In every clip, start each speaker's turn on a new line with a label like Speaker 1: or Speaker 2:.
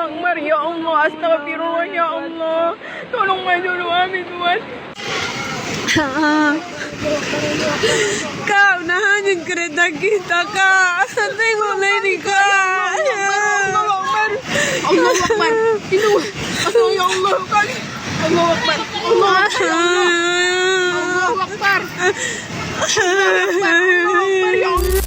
Speaker 1: Akbar ya Allah, astagfirullah ya Allah. Tolong maju kami Tuhan. Kak, nahanin kereta kita Kak. Tengoklah ini Kak. Allah Akbar. Allah Akbar. Itu Allah ya Allah kali. Allah Akbar. Allah Akbar. Allah Akbar. Allah Akbar ya Allah.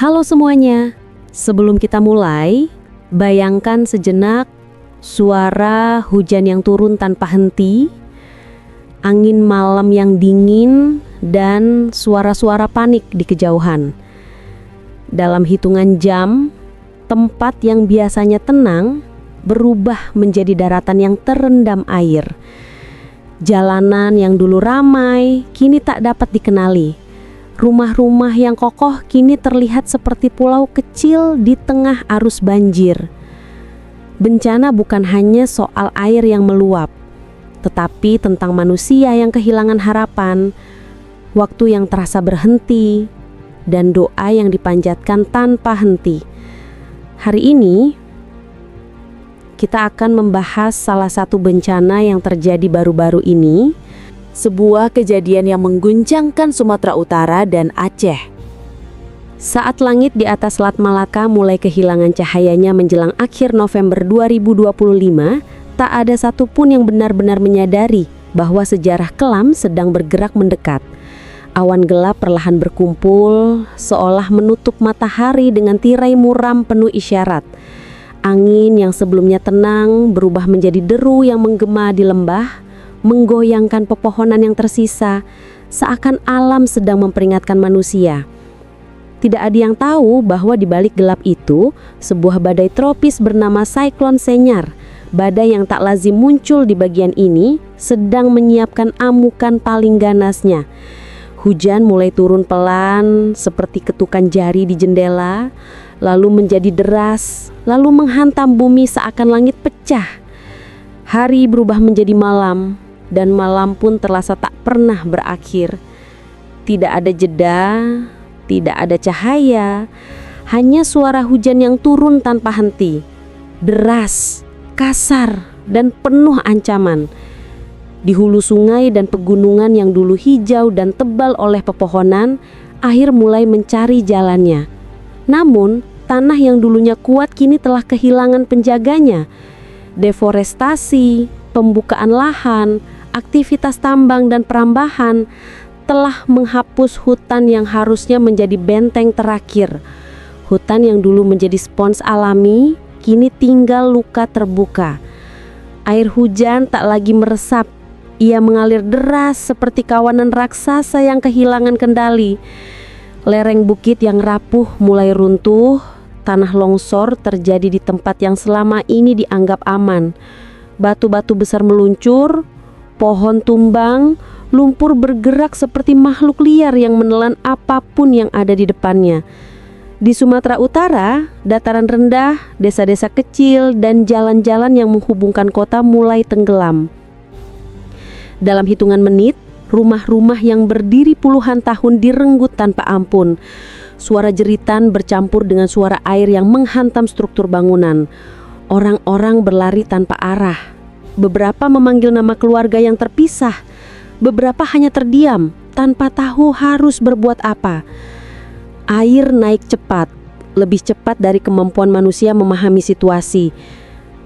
Speaker 2: Halo semuanya, sebelum kita mulai, bayangkan sejenak suara hujan yang turun tanpa henti, angin malam yang dingin, dan suara-suara panik di kejauhan. Dalam hitungan jam, tempat yang biasanya tenang berubah menjadi daratan yang terendam air. Jalanan yang dulu ramai kini tak dapat dikenali. Rumah-rumah yang kokoh kini terlihat seperti pulau kecil di tengah arus banjir. Bencana bukan hanya soal air yang meluap, tetapi tentang manusia yang kehilangan harapan, waktu yang terasa berhenti, dan doa yang dipanjatkan tanpa henti. Hari ini, kita akan membahas salah satu bencana yang terjadi baru-baru ini, sebuah kejadian yang mengguncangkan Sumatera Utara dan Aceh. Saat langit di atas Selat Malaka mulai kehilangan cahayanya menjelang akhir November 2025, tak ada satupun yang benar-benar menyadari bahwa sejarah kelam sedang bergerak mendekat. Awan gelap perlahan berkumpul, seolah menutup matahari dengan tirai muram penuh isyarat. Angin yang sebelumnya tenang berubah menjadi deru yang menggema di lembah, menggoyangkan pepohonan yang tersisa, seakan alam sedang memperingatkan manusia. Tidak ada yang tahu bahwa di balik gelap itu, sebuah badai tropis bernama Siklon Senyar, badai yang tak lazim muncul di bagian ini, sedang menyiapkan amukan paling ganasnya. Hujan mulai turun pelan, seperti ketukan jari di jendela, lalu menjadi deras, lalu menghantam bumi seakan langit pecah. Hari berubah menjadi malam, dan malam pun terasa tak pernah berakhir. Tidak ada jeda, tidak ada cahaya, hanya suara hujan yang turun tanpa henti, deras, kasar, dan penuh ancaman. Di hulu sungai dan pegunungan yang dulu hijau dan tebal oleh pepohonan, air mulai mencari jalannya. Namun, tanah yang dulunya kuat kini telah kehilangan penjaganya. Deforestasi, pembukaan lahan, aktivitas tambang dan perambahan telah menghapus hutan yang harusnya menjadi benteng terakhir. Hutan yang dulu menjadi spons alami, kini tinggal luka terbuka. Air hujan tak lagi meresap, ia mengalir deras seperti kawanan raksasa yang kehilangan kendali. Lereng bukit yang rapuh mulai runtuh, tanah longsor terjadi di tempat yang selama ini dianggap aman. Batu-batu besar meluncur, pohon tumbang, lumpur bergerak seperti makhluk liar yang menelan apapun yang ada di depannya. Di Sumatera Utara, dataran rendah, desa-desa kecil, dan jalan-jalan yang menghubungkan kota mulai tenggelam. Dalam hitungan menit, rumah-rumah yang berdiri puluhan tahun direnggut tanpa ampun. Suara jeritan bercampur dengan suara air yang menghantam struktur bangunan. Orang-orang berlari tanpa arah. Beberapa memanggil nama keluarga yang terpisah. Beberapa hanya terdiam tanpa tahu harus berbuat apa. Air naik cepat, lebih cepat dari kemampuan manusia memahami situasi.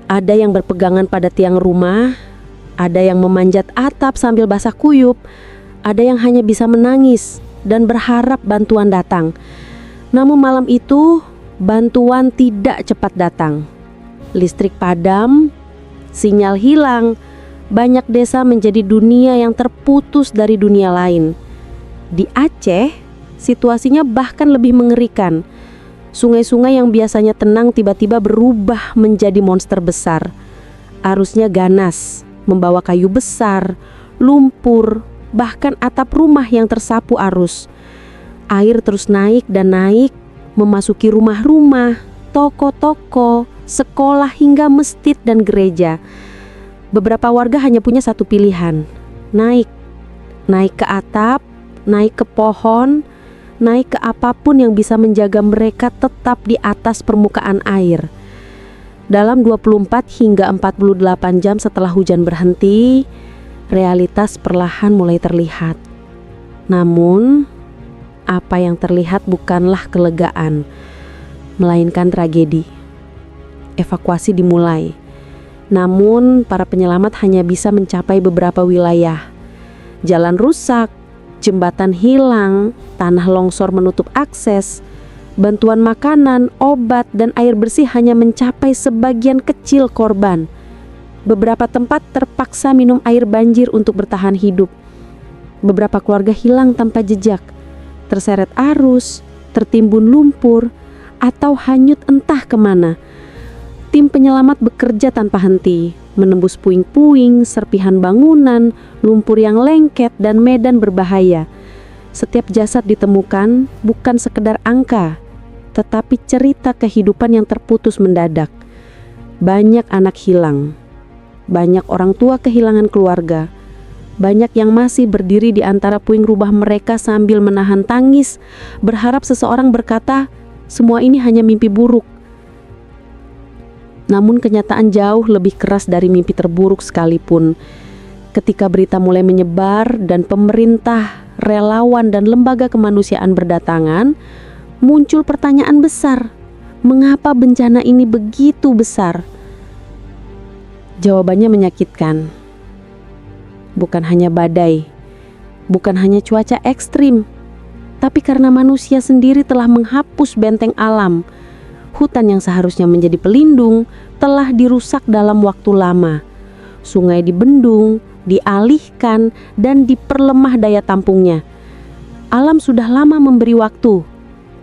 Speaker 2: Ada yang berpegangan pada tiang rumah, ada yang memanjat atap sambil basah kuyup, ada yang hanya bisa menangis dan berharap bantuan datang. Namun malam itu, bantuan tidak cepat datang. Listrik padam, sinyal hilang, banyak desa menjadi dunia yang terputus dari dunia lain. Di Aceh, situasinya bahkan lebih mengerikan. Sungai-sungai yang biasanya tenang tiba-tiba berubah menjadi monster besar. Arusnya ganas, membawa kayu besar, lumpur, bahkan atap rumah yang tersapu arus. Air terus naik dan naik, memasuki rumah-rumah, toko-toko, sekolah hingga masjid dan gereja. Beberapa warga hanya punya satu pilihan, naik ke atap, naik ke pohon, naik ke apapun yang bisa menjaga mereka tetap di atas permukaan air. Dalam 24 hingga 48 jam setelah hujan berhenti, realitas perlahan mulai terlihat. Namun, apa yang terlihat bukanlah kelegaan, melainkan tragedi. Evakuasi dimulai. Namun, para penyelamat hanya bisa mencapai beberapa wilayah. Jalan rusak, jembatan hilang, tanah longsor menutup akses. Bantuan makanan, obat, dan air bersih hanya mencapai sebagian kecil korban. Beberapa tempat terpaksa minum air banjir untuk bertahan hidup. Beberapa keluarga hilang tanpa jejak, terseret arus, tertimbun lumpur, atau hanyut entah kemana. Tim penyelamat bekerja tanpa henti, menembus puing-puing, serpihan bangunan, lumpur yang lengket, dan medan berbahaya. Setiap jasad ditemukan bukan sekedar angka, tetapi cerita kehidupan yang terputus mendadak. Banyak anak hilang, banyak orang tua kehilangan keluarga, banyak yang masih berdiri di antara puing rubah mereka sambil menahan tangis, berharap seseorang berkata, "Semua ini hanya mimpi buruk." Namun kenyataan jauh lebih keras dari mimpi terburuk sekalipun. Ketika berita mulai menyebar dan pemerintah, relawan, dan lembaga kemanusiaan berdatangan, muncul pertanyaan besar. Mengapa bencana ini begitu besar? Jawabannya menyakitkan. Bukan hanya badai, bukan hanya cuaca ekstrim, tapi karena manusia sendiri telah menghapus benteng alam. Hutan yang seharusnya menjadi pelindung telah dirusak dalam waktu lama. Sungai dibendung, dialihkan, dan diperlemah daya tampungnya. Alam sudah lama memberi waktu,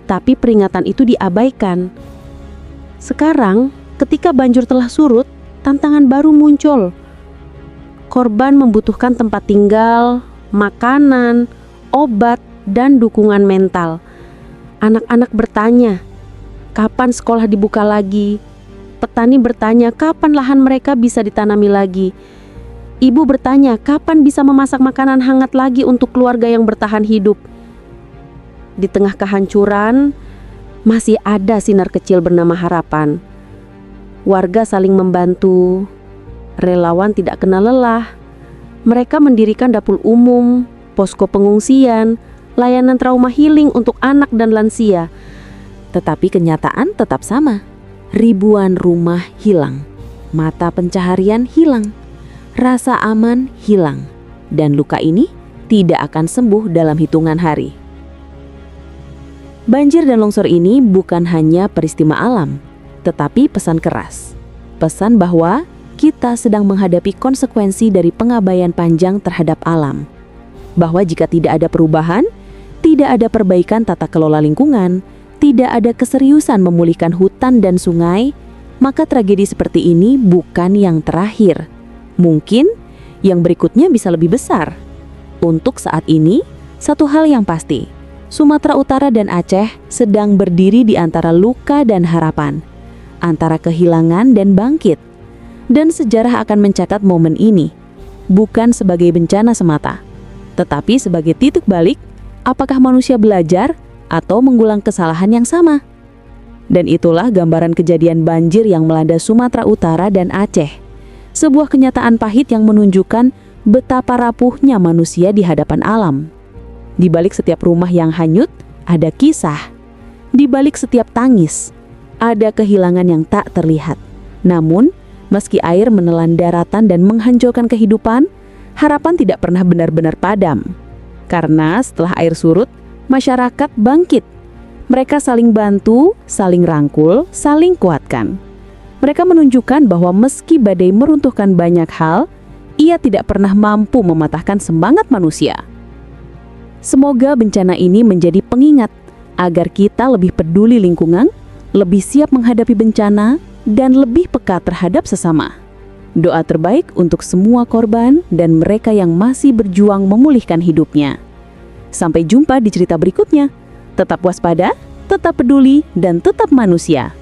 Speaker 2: tapi peringatan itu diabaikan. Sekarang, ketika banjir telah surut, tantangan baru muncul. Korban membutuhkan tempat tinggal, makanan, obat, dan dukungan mental. Anak-anak bertanya, kapan sekolah dibuka lagi? Petani bertanya, kapan lahan mereka bisa ditanami lagi? Ibu bertanya, kapan bisa memasak makanan hangat lagi untuk keluarga yang bertahan hidup? Di tengah kehancuran, masih ada sinar kecil bernama harapan. Warga saling membantu, relawan tidak kenal lelah. Mereka mendirikan dapur umum, posko pengungsian, layanan trauma healing untuk anak dan lansia. Tetapi kenyataan tetap sama. Ribuan rumah hilang, mata pencaharian hilang, rasa aman hilang, dan luka ini tidak akan sembuh dalam hitungan hari. Banjir dan longsor ini bukan hanya peristiwa alam, tetapi pesan keras. Pesan bahwa kita sedang menghadapi konsekuensi dari pengabaian panjang terhadap alam. Bahwa jika tidak ada perubahan, tidak ada perbaikan tata kelola lingkungan, tidak ada keseriusan memulihkan hutan dan sungai, maka tragedi seperti ini bukan yang terakhir. Mungkin yang berikutnya bisa lebih besar. Untuk saat ini, satu hal yang pasti, Sumatera Utara dan Aceh sedang berdiri di antara luka dan harapan, antara kehilangan dan bangkit. Dan sejarah akan mencatat momen ini, bukan sebagai bencana semata, tetapi sebagai titik balik, apakah manusia belajar atau mengulang kesalahan yang sama. Dan itulah gambaran kejadian banjir yang melanda Sumatera Utara dan Aceh. Sebuah kenyataan pahit yang menunjukkan betapa rapuhnya manusia di hadapan alam. Di balik setiap rumah yang hanyut, ada kisah. Di balik setiap tangis, ada kehilangan yang tak terlihat. Namun, meski air menelan daratan dan menghancurkan kehidupan, harapan tidak pernah benar-benar padam. Karena setelah air surut, masyarakat bangkit. Mereka saling bantu, saling rangkul, saling kuatkan. Mereka menunjukkan bahwa meski badai meruntuhkan banyak hal, ia tidak pernah mampu mematahkan semangat manusia. Semoga bencana ini menjadi pengingat agar kita lebih peduli lingkungan, lebih siap menghadapi bencana, dan lebih peka terhadap sesama. Doa terbaik untuk semua korban dan mereka yang masih berjuang memulihkan hidupnya. Sampai jumpa di cerita berikutnya. Tetap waspada, tetap peduli, dan tetap manusia.